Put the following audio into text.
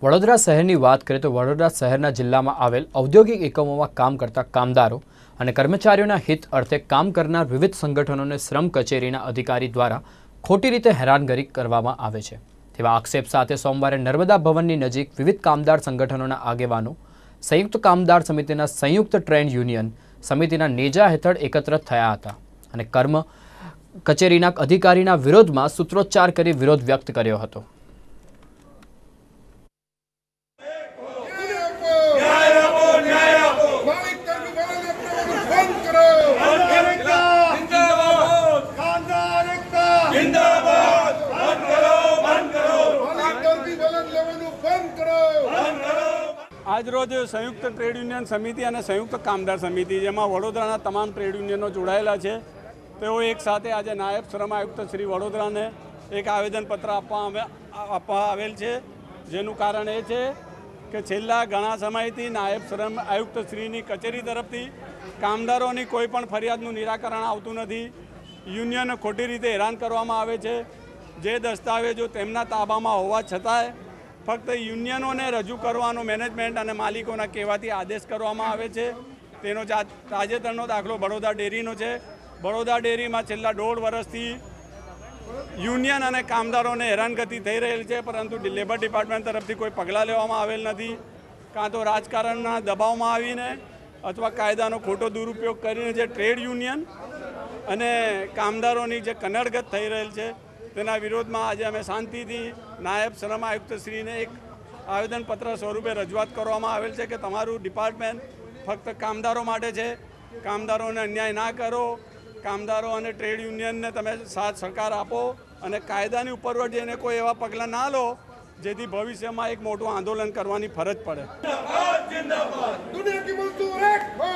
વડોદરા શહેરની વાત કરીએ તો વડોદરા શહેરના જિલ્લામાં આવેલ ઔદ્યોગિક એકમોમાં કામ કરતા કામદારો અને કર્મચારીઓના હિત અર્થે કામ કરનાર વિવિધ સંગઠનોને શ્રમ કચેરીના અધિકારી દ્વારા ખોટી રીતે હેરાનગતિ કરવામાં આવે છે તેવા આક્ષેપ સાથે સોમવારે નર્મદા ભવનની નજીક વિવિધ કામદાર સંગઠનોના આગેવાનો સંયુક્ત કામદાર સમિતિના સંયુક્ત ટ્રેડ યુનિયન સમિતિના નેજા હેઠળ એકત્ર થયા હતા અને કર્મ કચેરીના અધિકારીના વિરોધમાં સૂત્રોચ્ચાર કરી વિરોધ વ્યક્ત કર્યો હતો। आज रोज संयुक्त ट्रेड यूनियन समिति और संयुक्त कामदार समिति जेमा वडोदराना तमाम ट्रेड यूनियनों जोड़ायेला छे तेओ एक साथे आज नायब श्रम आयुक्त श्री वडोदरा ने एक आवेदनपत्र आपवा आवेल छे जेनुं कारण ए छे के छेल्ला घणा समयथी नायब श्रम आयुक्त श्रीनी कचेरी तरफथी कामदारोनी कोईपण फरियादनुं निराकरण आवतुं नथी। यूनियन खोटी रीते हैरान करवामां आवे छे। जे दस्तावेजो तेमना ताबामां होवा छतांय फक्त यूनियनों रजू करवानो मैनेजमेंट और मालिकों कहेवाथी आदेश करवामां आवे छे। तेनो ताजेतरनो दाखलो बड़ौदा डेरीनो छे। बड़ौदा डेरी में छेल्ला 1.5 वर्षथी यूनियन और कामदारों ने हैरानगति थई रहेल छे, परंतु लेबर डिपार्टमेंट तरफथी कोई पगलां लेवामां आवेल नथी। कां तो राजकारणना दबावमां आवीने अथवा कायदानो खोटो दुरुपयोग करीने जे ट्रेड यूनियन अने कामदारोनी जे कनड़गत थई रहेल छे तेना विरोध में आज अमे शांतिथी नायब श्रम आयुक्त श्री ने एक आवेदनपत्र स्वरूपे रजूआत करवामां आवेल छे के तमारुं डिपार्टमेंट फक्त कामदारों माटे छे। कामदारों ने अन्याय ना करो, कामदारों अने ट्रेड यूनियन ने तमे साथ सरकार आपो अने कायदानी उपरवट जईने कोई एवा पगलां ना लो जेथी भविष्य में एक मोटुं आंदोलन करवानी फरज पड़े। दुनिया की मजदूर एक हो